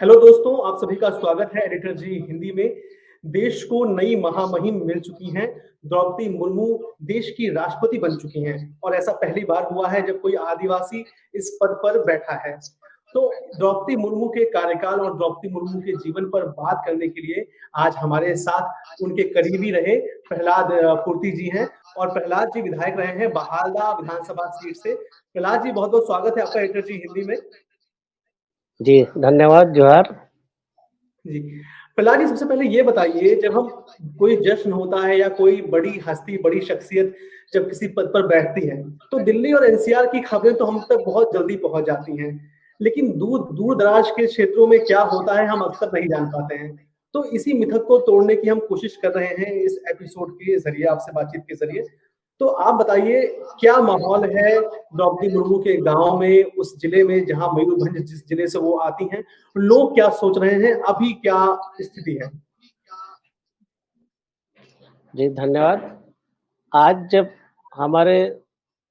Hello दोस्तों, आप सभी का स्वागत है एडिटर जी हिंदी में। देश को नई महामहिम मिल चुकी हैं। द्रौपदी मुर्मू देश की राष्ट्रपति बन चुकी हैं और ऐसा पहली बार हुआ है जब कोई आदिवासी इस पद पर बैठा है। तो द्रौपदी मुर्मू के कार्यकाल और द्रौपदी मुर्मू के जीवन पर बात करने के लिए आज हमारे साथ उनके करीबी रहे प्रहलाद पूर्ति जी हैं। और प्रहलाद जी विधायक रहे हैं बहालदा विधानसभा सीट से। प्रहलाद जी, बहुत बहुत स्वागत है आपका एडिटर जी हिंदी में। जी, धन्यवाद, जोहार। जी। प्रहलाद जी, सबसे पहले ये बताइए, जब हम कोई जश्न होता है या कोई बड़ी हस्ती, बड़ी शख्सियत जब किसी पद पर बैठती है, तो दिल्ली और एनसीआर की खबरें तो हम तक बहुत जल्दी पहुंच जाती हैं। लेकिन दूर-दराज के क्षेत्रों में क्या होता है, हम अक्सर नहीं जान पाते हैं। तो इसी मिथक को तोड़ने की हम कोशिश कर रहे हैं इस एपिसोड के ज़रिए, आपसे बातचीत के ज़रिए। तो आप बताइए, क्या माहौल है द्रौपदी मुर्मू के गाँव में, उस जिले में जहाँ मयूरभंज जिस जिले से वो आती हैं? लोग क्या सोच रहे हैं, अभी क्या स्थिति है? जी, धन्यवाद। आज जब हमारे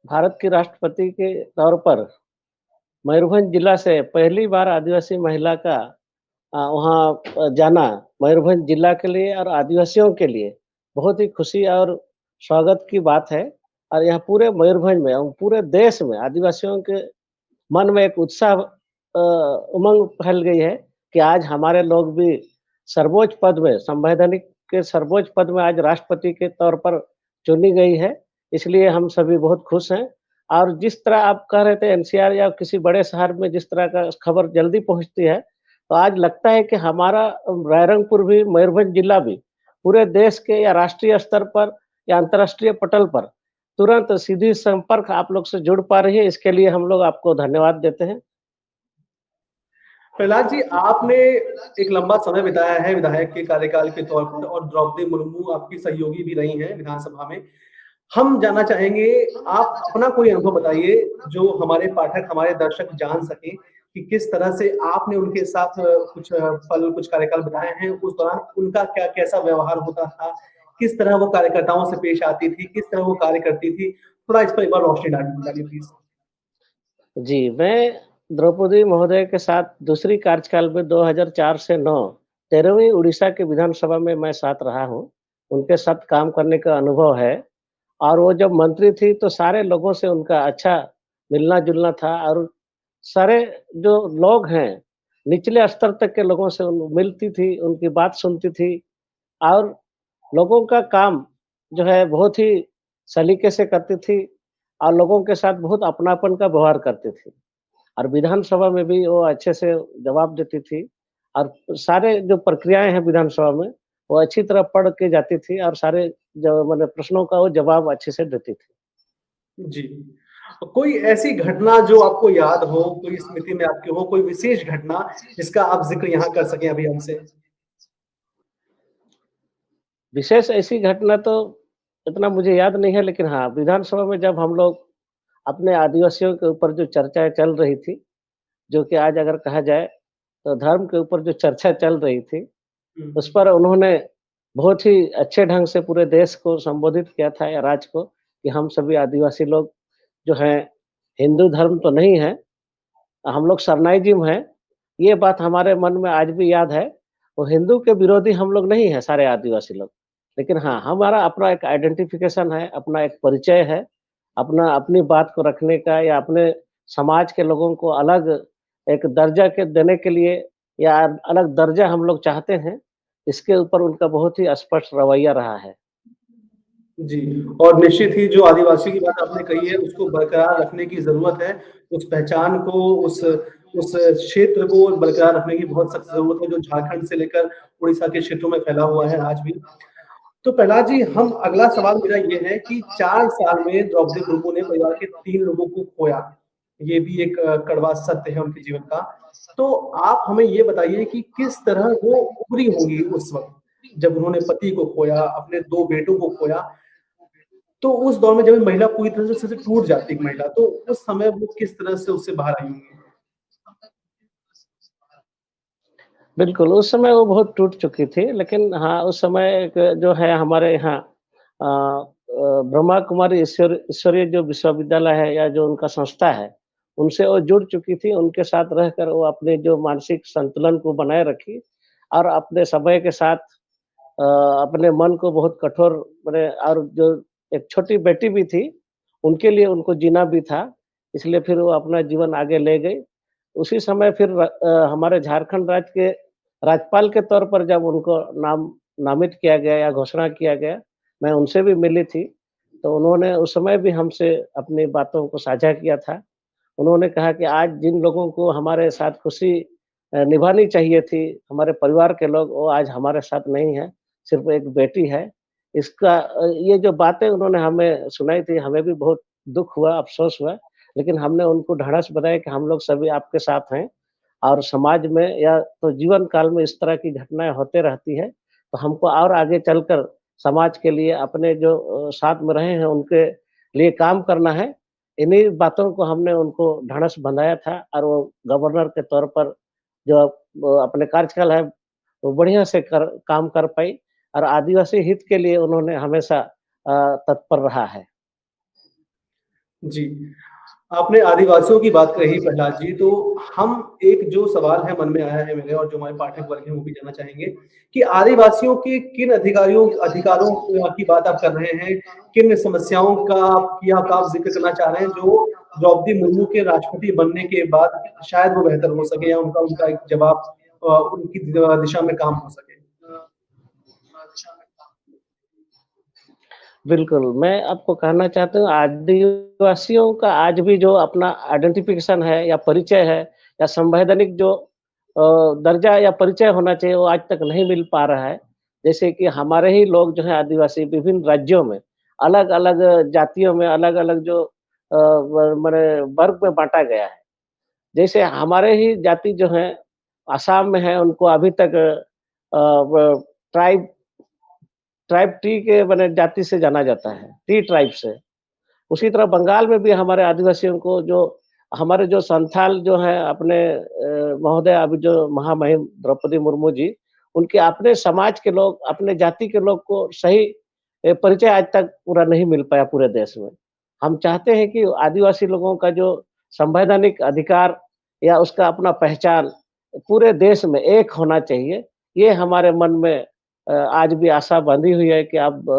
भारत की राष्ट्रपति के तौर पर मयूरभंज जिला से पहली बार आदिवासी महिला का वहाँ जाना मयूरभंज जिला के लिए और आदिवासियों के लिए बहुत ही खुशी और स्वागत की बात है। और यहाँ पूरे मयूरभंज में और पूरे देश में आदिवासियों के मन में एक उत्साह उमंग फैल गई है कि आज हमारे लोग भी सर्वोच्च पद में, संवैधानिक के सर्वोच्च पद में आज राष्ट्रपति के तौर पर चुनी गई है। इसलिए हम सभी बहुत खुश हैं। और जिस तरह आप कह रहे थे एनसीआर या किसी बड़े शहर में जिस तरह का खबर जल्दी पहुँचती है, तो आज लगता है कि हमारा रायरंगपुर भी, मयूरभंज जिला भी पूरे देश के या राष्ट्रीय स्तर पर या अंतर्राष्ट्रीय पटल पर तुरंत सीधी संपर्क आप लोग से जुड़ पा रही है। इसके लिए हम लोग आपको धन्यवाद देते हैं। प्रहलाद जी, आपने एक लंबा समय बिताया है विधायक के कार्यकाल के तौर पर और द्रौपदी मुर्मू आपकी सहयोगी भी रही हैं विधानसभा में। हम जानना चाहेंगे, आप अपना कोई अनुभव बताइए जो हमारे पाठक, हमारे दर्शक जान सकें कि किस तरह से आपने उनके साथ कुछ पल, कुछ कार्यकाल बिताए हैं। उस दौरान उनका क्या कैसा व्यवहार होता था? किस तरह वो कार्यकर्ताओं से पेश आती थी? किस तरह वो कार्य करती थी? थोड़ा इस पर एक बार रोशनी डालिए प्लीज़। जी, मैं द्रौपदी महोदय के साथ दूसरी कार्यकाल में 2004 से 9 13वीं उड़ीसा के विधानसभा में मैं साथ रहा हूँ। उनके साथ काम करने का अनुभव है। और वो जब मंत्री थी तो सारे लोगों से उनका अच्छा मिलना-जुलना था और सारे जो लोग हैं, निचले स्तर तक के लोगों से उन मिलती थी, उनकी बात सुनती थी और लोगों का काम जो है बहुत ही सलीके से करती थी और लोगों के साथ बहुत अपनापन का व्यवहार करती थी। और विधानसभा में भी वो अच्छे से जवाब देती थी और सारे जो प्रक्रियाएँ हैं विधानसभा में, वो अच्छी तरह पढ़ के जाती थी और सारे जो मतलब प्रश्नों का वो जवाब अच्छे से देती थी। जी। कोई ऐसी घटना जो आपको याद हो, कोई स्मृति में आपके हो, कोई विशेष घटना जिसका आप ज़िक्र यहाँ कर सकें अभी हमसे? विशेष ऐसी घटना तो इतना मुझे याद नहीं है, लेकिन हाँ, विधानसभा में जब हम लोग अपने आदिवासियों के ऊपर जो चर्चाएँ चल रही थी, जो कि आज अगर कहा जाए तो धर्म के ऊपर जो चर्चा चल रही थी, हुँ। उस पर उन्होंने बहुत ही अच्छे ढंग से पूरे देश को संबोधित किया था या राज्य को कि हम सभी आदिवासी लोग जो हैं, हिंदू धर्म तो नहीं है, हम लोग शरणाइज़्म हैं। ये बात हमारे मन में आज भी याद है। और हिंदू के विरोधी हम लोग नहीं हैं सारे आदिवासी लोग। लेकिन हाँ, हमारा अपना एक आइडेंटिफ़िकेशन है, अपना एक परिचय है, अपना अपनी बात को रखने का या अपने समाज के लोगों को अलग एक दर्जा के देने के लिए या अलग दर्जा हम लोग चाहते हैं, इसके ऊपर उनका बहुत ही स्पष्ट रवैया रहा है। जी, और निश्चित ही जो आदिवासी की बात आपने कही है, उसको बरकरार रखने की ज़रूरत है। उस पहचान को, उस क्षेत्र को बरकरार रखने की बहुत सख्त ज़रूरत है, जो झारखंड से लेकर उड़ीसा के क्षेत्रों में फैला हुआ है आज भी। तो प्रहलाद जी, हम अगला सवाल मेरा ये है कि 4 साल में द्रौपदी मुर्मू ने परिवार के 3 लोगों को खोया। ये भी एक कड़वा सत्य है उनके जीवन का। तो आप हमें ये बताइए कि किस तरह वो उभरी होंगी उस वक़्त, जब उन्होंने पति को खोया, अपने 2 बेटों को खोया। तो उस दौर में जब महिला पूरी तरह से टूट जाती है एक महिला, तो उस समय वो किस तरह से उससे बाहर आई होंगी? बिल्कुल, उस समय वो बहुत टूट चुकी थी, लेकिन हाँ, उस समय एक जो है हमारे यहाँ ब्रह्मा कुमारी ईश्वरीय जो विश्वविद्यालय है या जो उनका संस्था है, उनसे वो जुड़ चुकी थी, उनके साथ रहकर वो अपने जो मानसिक संतुलन को बनाए रखी और अपने समय के साथ अपने मन को बहुत कठोर बने और जो एक छोटी बेटी भी थी, उनके लिए उनको जीना भी था, इसलिए फिर वो अपना जीवन आगे ले गई। उसी समय फिर हमारे झारखंड राज्य के राज्यपाल के तौर पर जब उनको नामित किया गया या घोषणा किया गया, मैं उनसे भी मिली थी, तो उन्होंने उस समय भी हमसे अपनी बातों को साझा किया था। उन्होंने कहा कि आज जिन लोगों को हमारे साथ खुशी निभानी चाहिए थी, हमारे परिवार के लोग, वो आज हमारे साथ नहीं है, सिर्फ़ एक बेटी है। ये जो बातें उन्होंने हमें सुनाई थी, हमें भी बहुत दुःख हुआ, अफ़सोस हुआ, लेकिन हमने उनको ढाँढस बंधाया कि हम लोग सभी आपके साथ हैं और समाज में या तो जीवन काल में इस तरह की घटनाएँ होते रहती है, तो हमको और आगे चलकर समाज के लिए अपने जो साथ में रहे हैं, उनके लिए काम करना है। इन्हीं बातों को हमने उनको ढाँढस बंधाया था और वो गवर्नर के तौर पर जो अपने कार्यकाल है, वो बढ़िया से काम कर पाई और आदिवासी हित के लिए उन्होंने हमेशा तत्पर रहा है। जी। आपने आदिवासियों की बात कही प्रहलाद जी, तो हम एक जो सवाल है मन में आया है मेरे और जो हमारे पाठक वर्ग हैं वो भी जानना चाहेंगे कि आदिवासियों के किन अधिकारों की बात आप कर रहे हैं? किन समस्याओं का आप ज़िक्र करना चाह रहे हैं जो द्रौपदी मुर्मू के राष्ट्रपति बनने के बाद शायद वो बेहतर हो सके या उनका उनका एक जवाब उनकी दिशा में काम हो सके? बिल्कुल, मैं आपको कहना चाहता हूँ आदिवासियों का आज भी जो अपना आइडेंटिफ़िकेशन है या परिचय है या संवैधानिक जो दर्जा या परिचय होना चाहिए वो आज तक नहीं मिल पा रहा है। जैसे कि हमारे ही लोग जो हैं आदिवासी विभिन्न राज्यों में, अलग-अलग जातियों में अलग-अलग जो व माने वर्ग में बाँटा गया है। जैसे हमारे ही जाति जो हैं असम में हैं उनको अभी तक व ट्राइब ट्राइब टी के माने जाति से जाना जाता है, टी ट्राइब से। उसी तरह बंगाल में भी हमारे आदिवासियों को जो हमारे जो संथाल जो हैं अपने महोदय अभी जो महामहिम द्रौपदी मुर्मू जी, उनके अपने समाज के लोग, अपने जाति के लोग को सही परिचय आज तक पूरा नहीं मिल पाया पूरे देश में। हम चाहते हैं कि आदिवासी लोगों का जो संवैधानिक अधिकार या उसका अपना पहचान पूरे देश में एक होना चाहिए। ये हमारे मन में आज भी आशा बंधी हुई है कि अब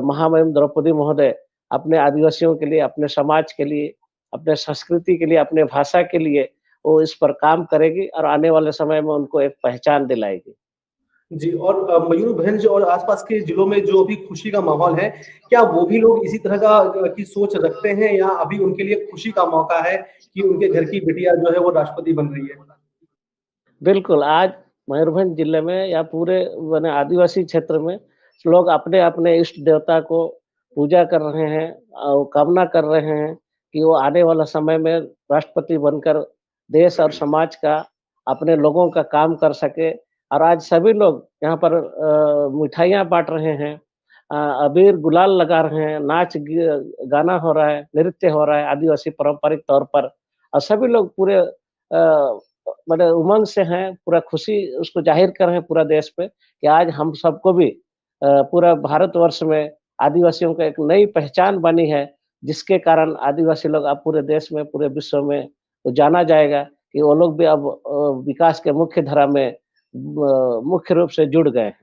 महामहिम द्रौपदी महोदय अपने आदिवासियों के लिए, अपने समाज के लिए, अपने संस्कृति के लिए, अपने भाषा के लिए वो इस पर काम करेगी और आने वाले समय में उनको एक पहचान दिलाएगी। जी और मयूरभंज और आसपास के जिलों में जो अभी खुशी का माहौल है, क्या वो भी लोग इसी तरह की सोच रखते हैं या अभी उनके लिए खुशी का मौका है कि उनके घर की बिटिया जो है वो राष्ट्रपति बन रही है? बिल्कुल, आज मयूरभंज जिले में या पूरे माने आदिवासी क्षेत्र में लोग अपने-अपने इष्ट देवता को पूजा कर रहे हैं और कामना कर रहे हैं कि वो आने वाला समय में राष्ट्रपति बनकर देश और समाज का, अपने लोगों का काम कर सके और आज सभी लोग यहाँ पर मिठाइयाँ बाँट रहे हैं, अबीर गुलाल लगा रहे हैं, नाच ग गाना हो रहा है, नृत्य हो रहा है आदिवासी पारंपरिक तौर पर और सभी लोग पूरे मतलब उमंग से हैं, पूरा खुशी उसको ज़ाहिर कर रहे हैं पूरा देश पे कि आज हम सबको भी पूरा भारतवर्ष में आदिवासियों का एक नई पहचान बनी है, जिसके कारण आदिवासी लोग अब पूरे देश में, पूरे विश्व में वो जाना जाएगा कि वो लोग भी अब विकास के मुख्य धारा में मुख्य रूप से जुड़ गए हैं।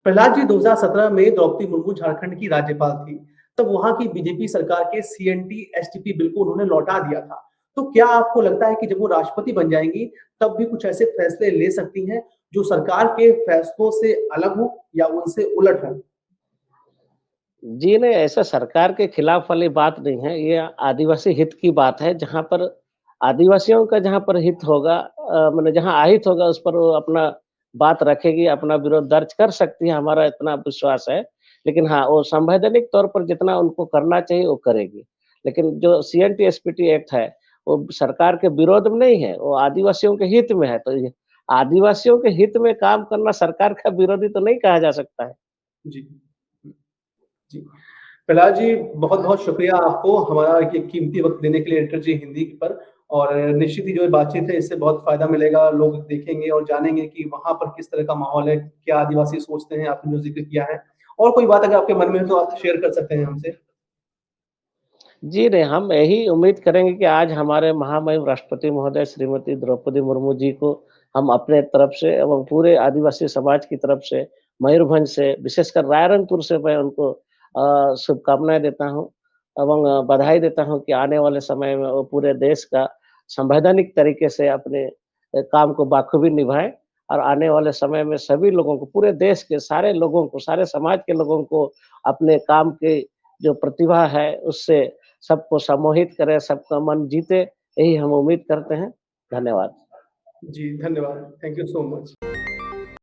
प्रहलाद जी 2017 में द्रौपदी मुर्मू झारखंड की राज्यपाल थी। तब वहाँ की बीजेपी सरकार के सीएनटी एसटीपी बिल को उन्होंने लौटा दिया था। तो क्या आपको लगता है कि जब वो राष्ट्रपति बन जाएँगी, तब भी कुछ ऐसे फैसले ले सकती हैं, जो सरकार के फैसलों से अलग हों या उनसे उलट हों? जी नहीं, ऐसा सरकार के खिलाफ वाली बात नहीं है, ये आदिवासी हित की बात है, जहाँ पर आदिवासियों का जहाँ पर हित होगा माने जहाँ अहित होगा उस पर वो अपना बात रखेगी, अपना विरोध दर्ज कर सकती है, हमारा इतना विश्वास है। लेकिन हाँ, वो संवैधानिक तौर पर जितना उनको करना चाहिए वो करेगी। लेकिन जो सीएनटी एसपीटी एक्ट है, वो सरकार के विरोध में नहीं है, वो आदिवासियों के हित में है, तो ये आदिवासियों के हित में काम करना सरकार का विरोधी तो नहीं कहा जा सकता है। जी। जी। प्रहलाद जी, बहुत-बहुत शुक्रिया आपको हमारा ये कीमती वक़्त देने के लिए लिटरेचर हिंदी पर और निश्चित ही जो ये बातचीत है इससे बहुत फ़ायदा मिलेगा। लोग देखेंगे और जानेंगे कि वहाँ पर किस तरह का माहौल है, क्या आदिवासी सोचते हैं, आपने जो ज़िक्र किया है। और कोई बात अगर आपके मन में है तो आप शेयर कर सकते हैं हमसे। जी नहीं, हम यही उम्मीद करेंगे कि आज हमारे महामहिम राष्ट्रपति महोदय श्रीमती द्रौपदी मुर्मू जी को हम अपने तरफ से एवं पूरे आदिवासी समाज की तरफ से, मयूरभंज से, विशेषकर रायरंगपुर से मैं उनको शुभकामनाएँ देता हूँ एवं बधाई देता हूँ कि आने वाले समय में वो पूरे देश का संवैधानिक तरीके से अपने काम को बाखूबी निभाएँ और आने वाले समय में सभी लोगों को, पूरे देश के सारे लोगों को, सारे समाज के लोगों को अपने काम की जो प्रतिभा है, उससे सबको सम्मोहित करे, सबका मन जीते, यही हम उम्मीद करते हैं। धन्यवाद। जी, धन्यवाद। Thank you so much.